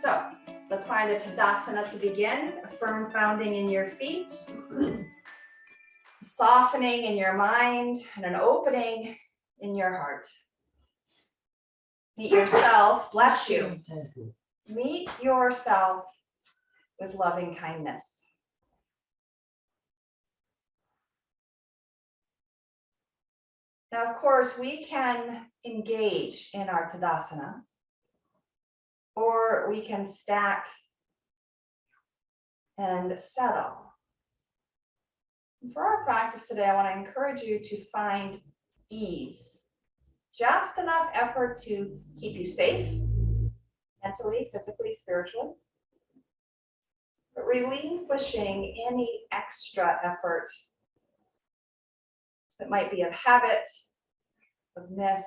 So let's find a Tadasana to begin, a firm founding in your feet, softening in your mind, and an opening in your heart. Meet yourself, bless you. Meet yourself with loving kindness. Now, of course, we can engage in our Tadasana, or we can stack and settle. For our practice today, I want to encourage you to find ease, just enough effort to keep you safe, mentally, physically, spiritually, but relinquishing any extra effort that might be of habit, of myth,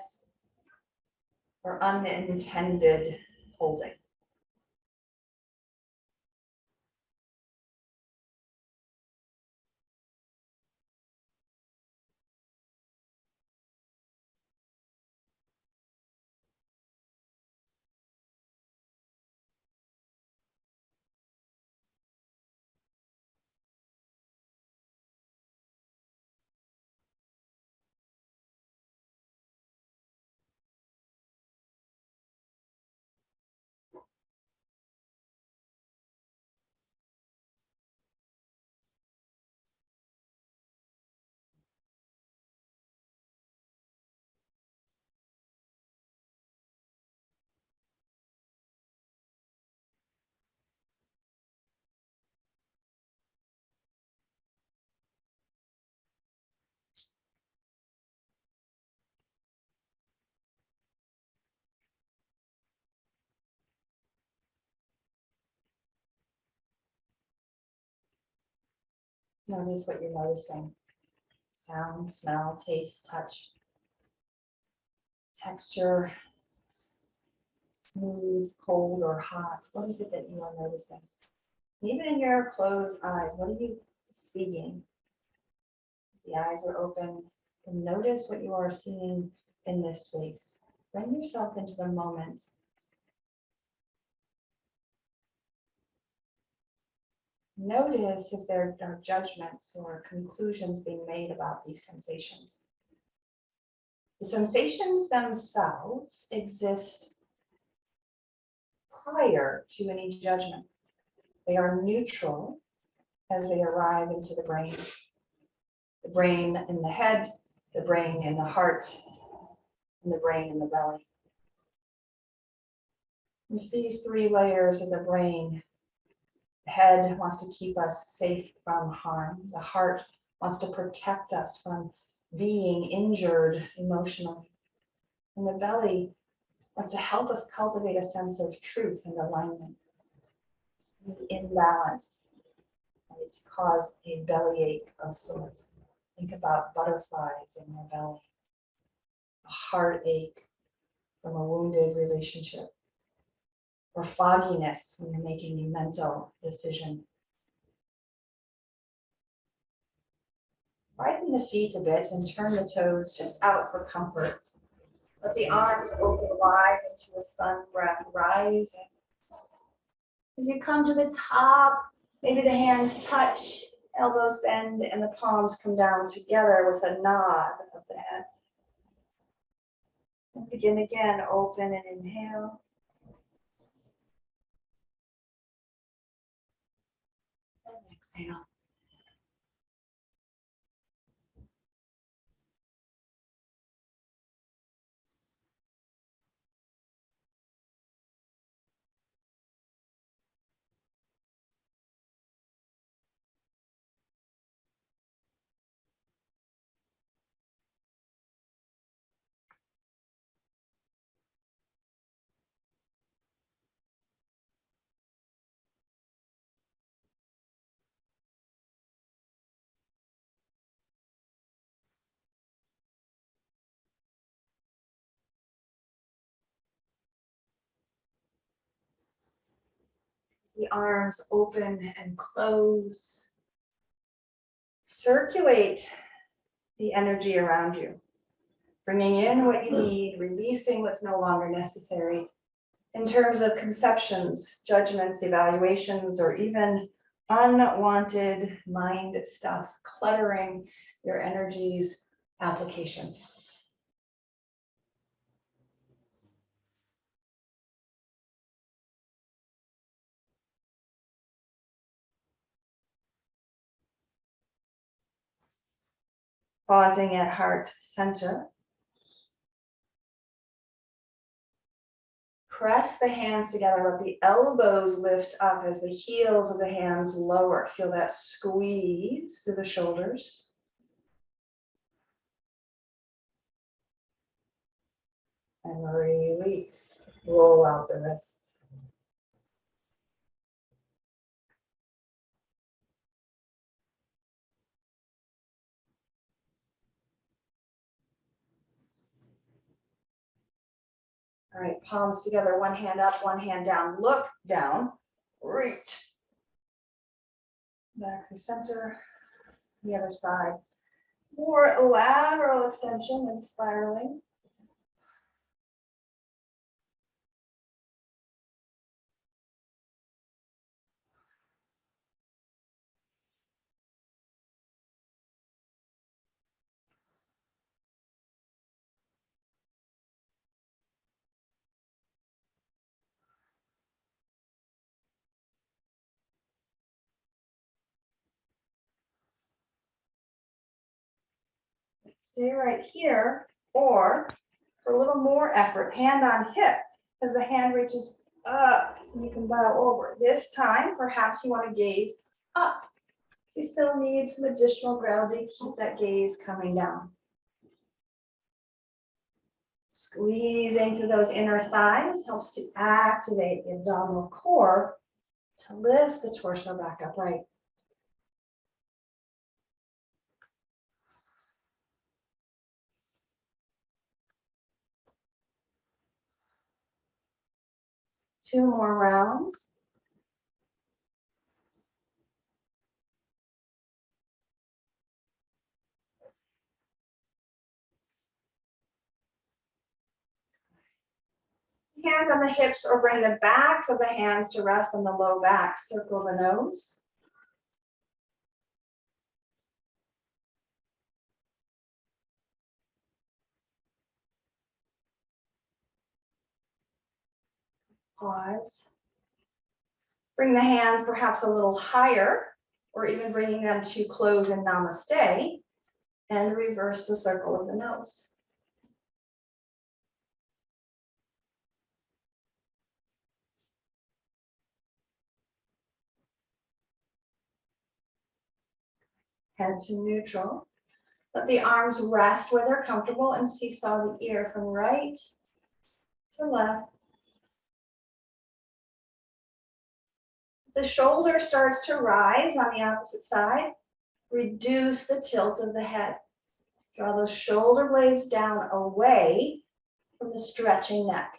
or unintended holding. Notice what you're noticing. Sound, smell, taste, touch, texture, smooth, cold, or hot. What is it that you are noticing? Even in your closed eyes, what are you seeing? The eyes are open, and notice what you are seeing in this space. Bring yourself into the moment. Notice if there are judgments or conclusions being made about these sensations. The sensations themselves exist prior to any judgment. They are neutral as they arrive into the brain. The brain in the head, the brain in the heart, and the brain in the belly. It's these three layers of the brain. The head wants to keep us safe from harm. The heart wants to protect us from being injured emotionally. And the belly wants to help us cultivate a sense of truth and alignment. The imbalance, it's caused a bellyache of sorts. Think about butterflies in your belly. A heartache from a wounded relationship. Or fogginess when you're making a mental decision. Widen the feet a bit and turn the toes just out for comfort. Let the arms open wide into a sun breath, rising. As you come to the top, maybe the hands touch, elbows bend, and the palms come down together with a nod of the head. And begin again, open and inhale. And exhale. The arms open and close. Circulate the energy around you, bringing in what you need, releasing what's no longer necessary, in terms of conceptions, judgments, evaluations, or even unwanted mind stuff, cluttering your energies application. Pausing at heart center. Press the hands together, let the elbows lift up as the heels of the hands lower. Feel that squeeze through the shoulders. And release. Roll out the wrists. All right, palms together, one hand up, one hand down. Look down, reach. Back through center, the other side. More lateral extension and spiraling. Stay right here, or for a little more effort, hand on hip, as the hand reaches up, and you can bow over. This time, perhaps you want to gaze up. You still need some additional grounding, keep that gaze coming down. Squeezing through those inner thighs helps to activate the abdominal core to lift the torso back upright. Two more rounds. Hands on the hips, or bring the backs of the hands to rest on the low back. Circle the nose. Pause. Bring the hands perhaps a little higher, or even bringing them to close in namaste, and reverse the circle of the nose. Head to neutral. Let the arms rest where they're comfortable and seesaw the ear from right to left. The shoulder starts to rise on the opposite side. Reduce the tilt of the head. Draw those shoulder blades down away from the stretching neck.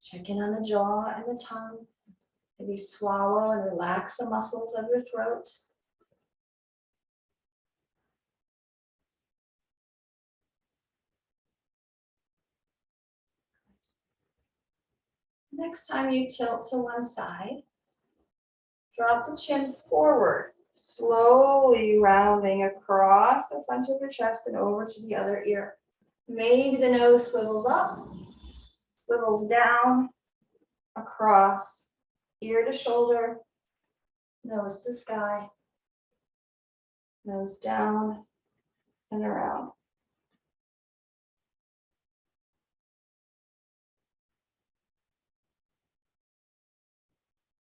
Check in on the jaw and the tongue. Maybe swallow and relax the muscles of your throat. Next time you tilt to one side, drop the chin forward, slowly rounding across the front of your chest and over to the other ear. Maybe the nose swivels up, swivels down, across, ear to shoulder, nose to sky, nose down and around.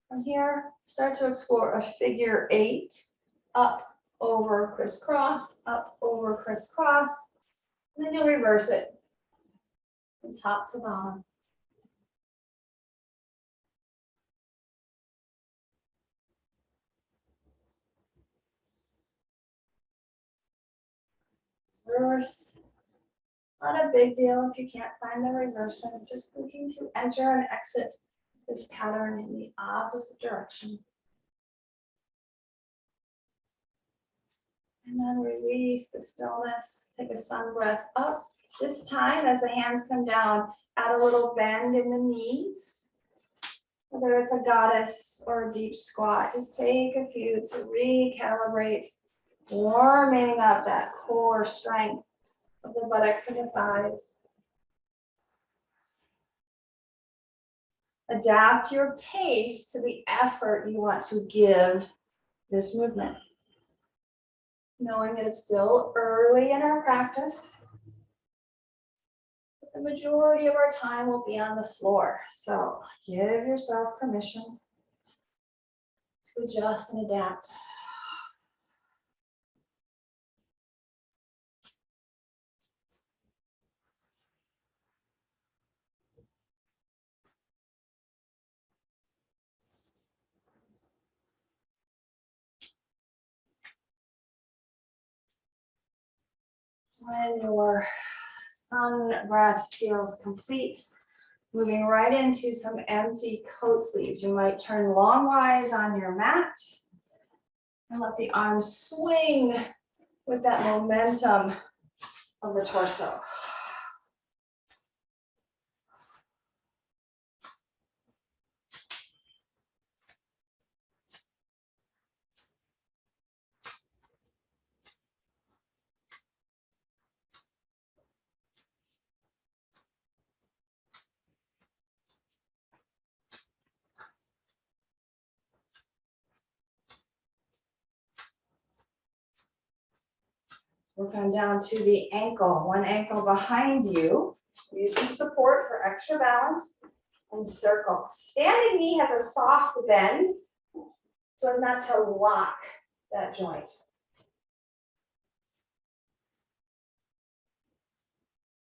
From here, start to explore a figure 8, up, over, crisscross, up, over, crisscross, and then you'll reverse it from top to bottom. Reverse. Not a big deal if you can't find the reverse. I'm just looking to enter and exit this pattern in the opposite direction. And then release the stillness. Take a sun breath up This time, as the hands come down, add a little bend in the knees. Whether it's a goddess or a deep squat, just take a few to recalibrate, warming up that core strength of the buttocks and the thighs. Adapt your pace to the effort you want to give this movement. Knowing that it's still early in our practice, but the majority of our time will be on the floor. So give yourself permission to adjust and adapt. When your sun breath feels complete, moving right into some empty coat sleeves. You might turn longwise on your mat and let the arms swing with that momentum of the torso. Work on down to the ankle, one ankle behind you. Use some support for extra balance and circle. Standing knee has a soft bend so as not to lock that joint.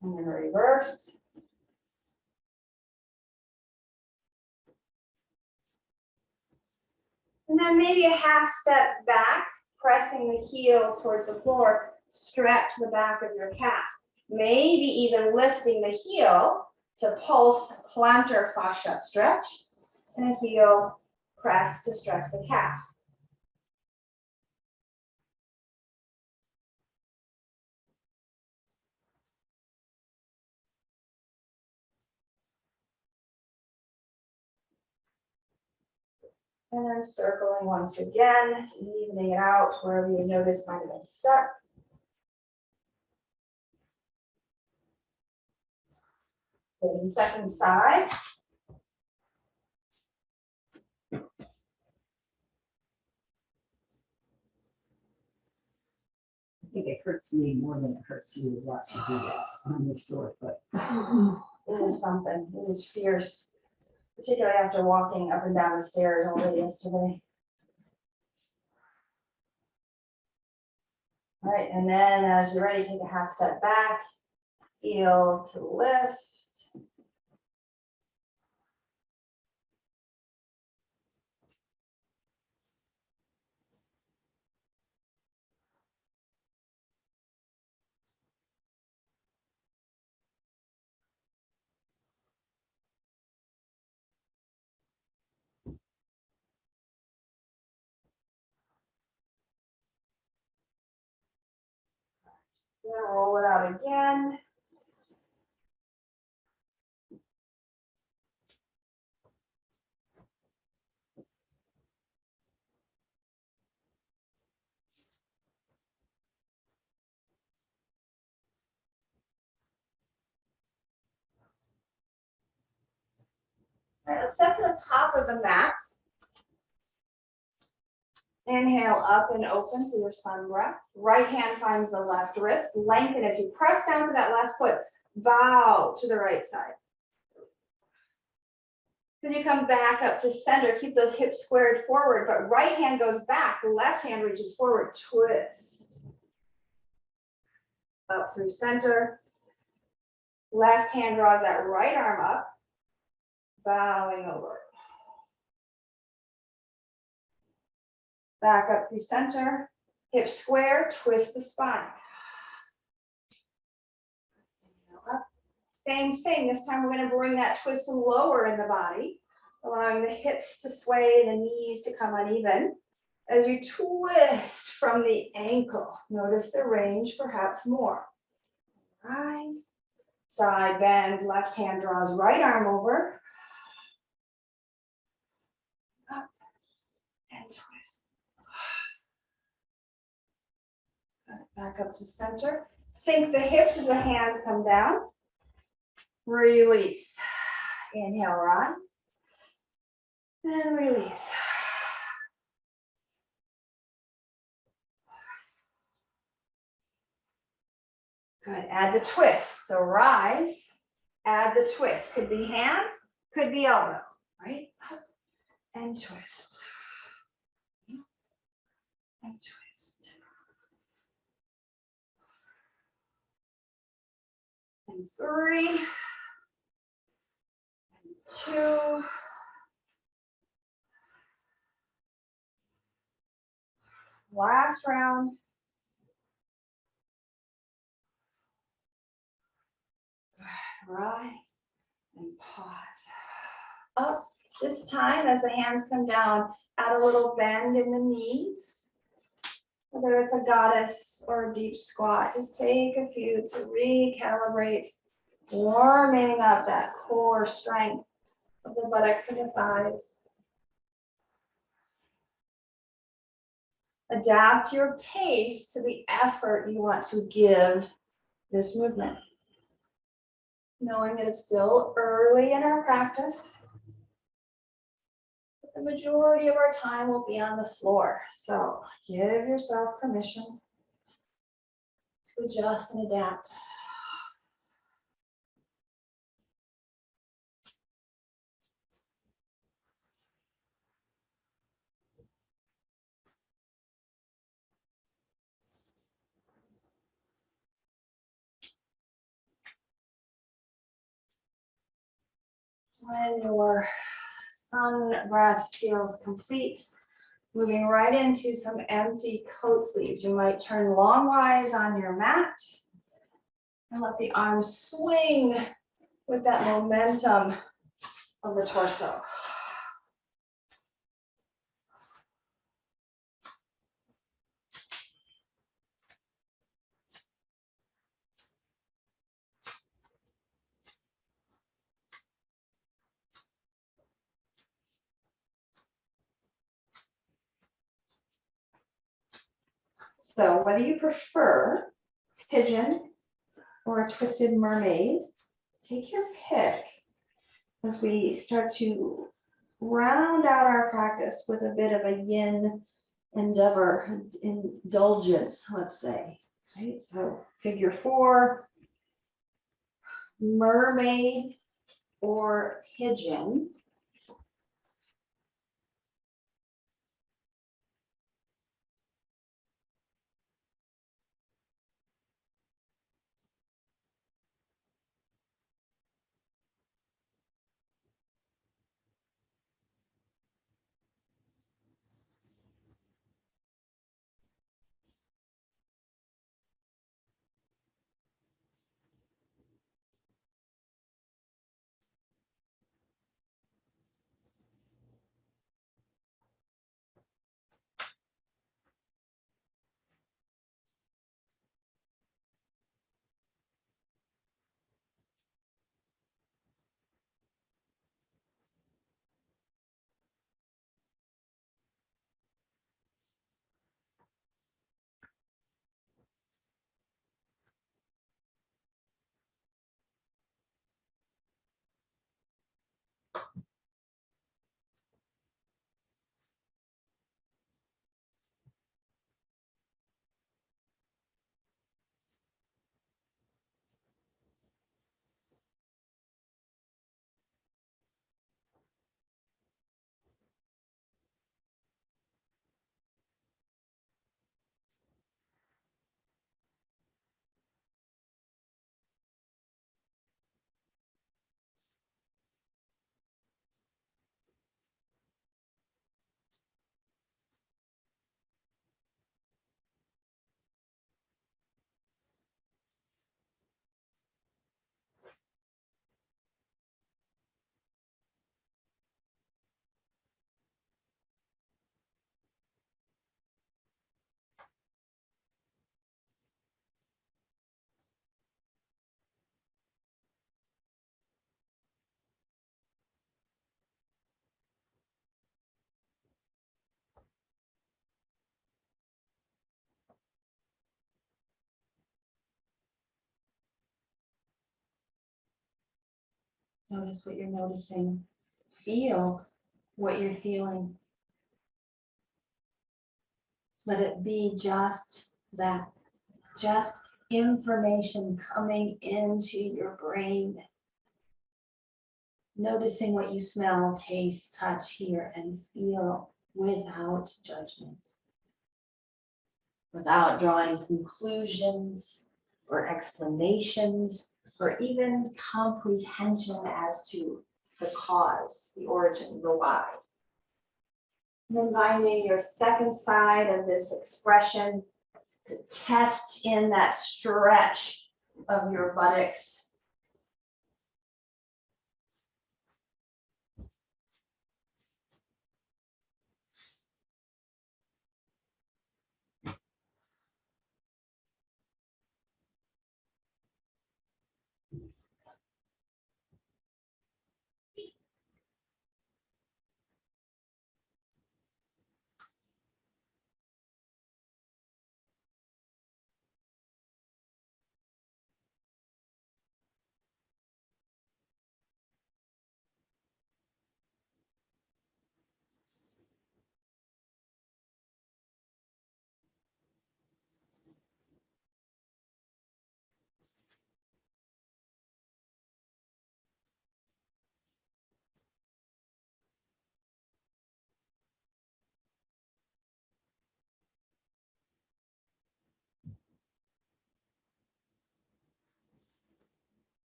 And then reverse. And then maybe a half step back, pressing the heel towards the floor. Stretch the back of your calf. Maybe even lifting the heel to pulse plantar fascia stretch. And a heel press to stretch the calf. And then circling once again, evening it out wherever you notice might have been stuck. Good, second side. I think it hurts me more than it hurts you to watch you do that on your sore foot. It is something. It is fierce, particularly after walking up and down the stairs already yesterday. All right, and then as you're ready, take a half step back, heel to lift. Then roll it out again. All right, let's step to the top of the mat. Inhale up and open through your sun breath. Right hand finds the left wrist. Lengthen as you press down to that left foot. Bow to the right side. As you come back up to center, keep those hips squared forward, but right hand goes back, left hand reaches forward, twist. Up through center. Left hand draws that right arm up, bowing over. Back up through center, hip square, twist the spine. Up. Same thing, this time we're going to bring that twist lower in the body, allowing the hips to sway, the knees to come uneven. As you twist from the ankle, notice the range, perhaps more. Rise. Side bend, left hand draws right arm over. Up and twist. Back up to center. Sink the hips as the hands come down. Release. Inhale, rise. And release. Good. Add the twist. So rise. Add the twist. Could be hands, could be elbow. Right? Up and twist. And twist. And 3. And 2. Last round. Rise and pause. Up. This time, as the hands come down, add a little bend in the knees. Whether it's a goddess or a deep squat, just take a few to recalibrate, warming up that core strength of the buttocks and the thighs. Adapt your pace to the effort you want to give this movement. Knowing that it's still early in our practice, but the majority of our time will be on the floor. So give yourself permission to adjust and adapt. When your sun breath feels complete, moving right into some empty coat sleeves. You might turn longwise on your mat and let the arms swing with that momentum of the torso. So whether you prefer pigeon or a twisted mermaid, take your pick as we start to round out our practice with a bit of a yin endeavor, indulgence, let's say. Right? So figure 4, mermaid or pigeon. Notice what you're noticing. Feel what you're feeling. Let it be just that, just information coming into your brain. Noticing what you smell, taste, touch, hear, and feel without judgment. Without drawing conclusions or explanations or even comprehension as to the cause, the origin, the why. And then finding your second side of this expression to test in that stretch of your buttocks.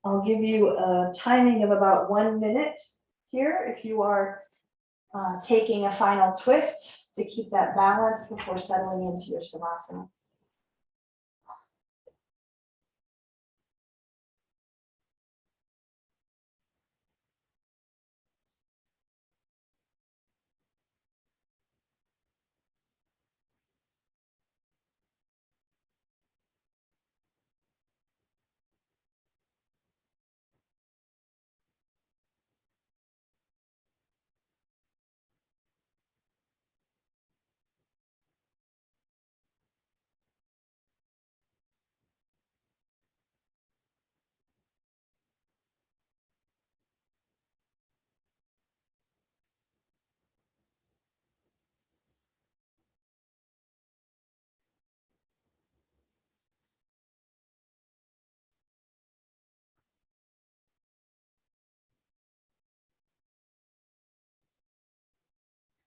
I'll give you a timing of about 1 minute here if you are taking a final twist to keep that balance before settling into your savasana.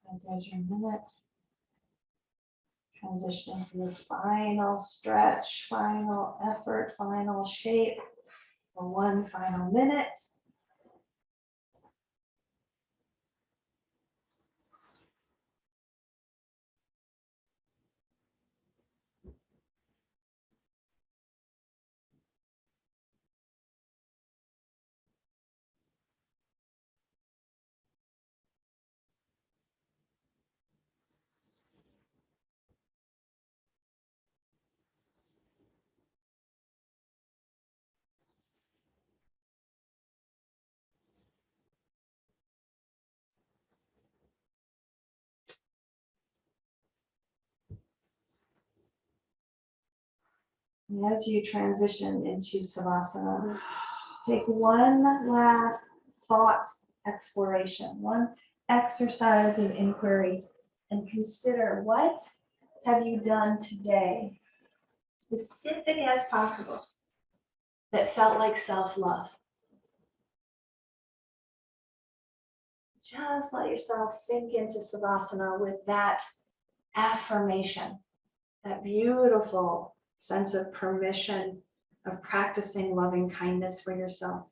And there's your minute. Transitioning to the final stretch, final effort, final shape for 1 final minute. And as you transition into Savasana, take one last thought exploration, one exercise of inquiry, and consider, what have you done today, specific as possible, that felt like self-love? Just let yourself sink into Savasana with that affirmation, that beautiful sense of permission, of practicing loving kindness for yourself.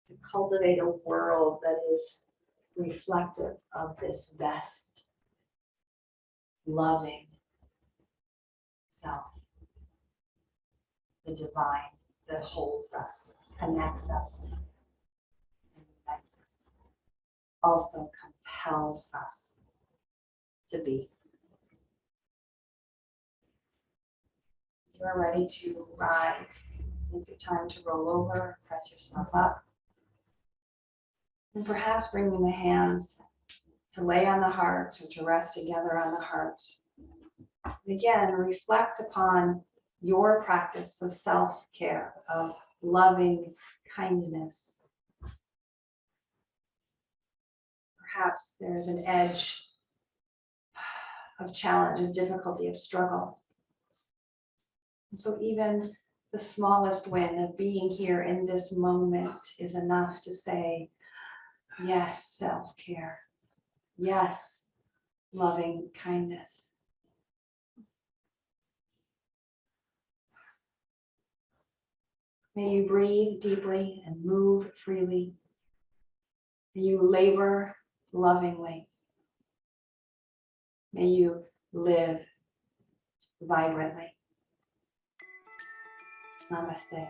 To cultivate a world that is reflective of this best, loving self, the divine that holds us, connects us, and unites us, also compels us to be. You are ready to rise. Take your time to roll over, press yourself up, and perhaps bringing the hands to lay on the heart or to rest together on the heart. And again, reflect upon your practice of self-care, of loving kindness. Perhaps there's an edge of challenge, of difficulty, of struggle. And so even the smallest win of being here in this moment is enough to say, yes, self-care. Yes, loving kindness. May you breathe deeply and move freely. May you labor lovingly. May you live vibrantly. Namaste.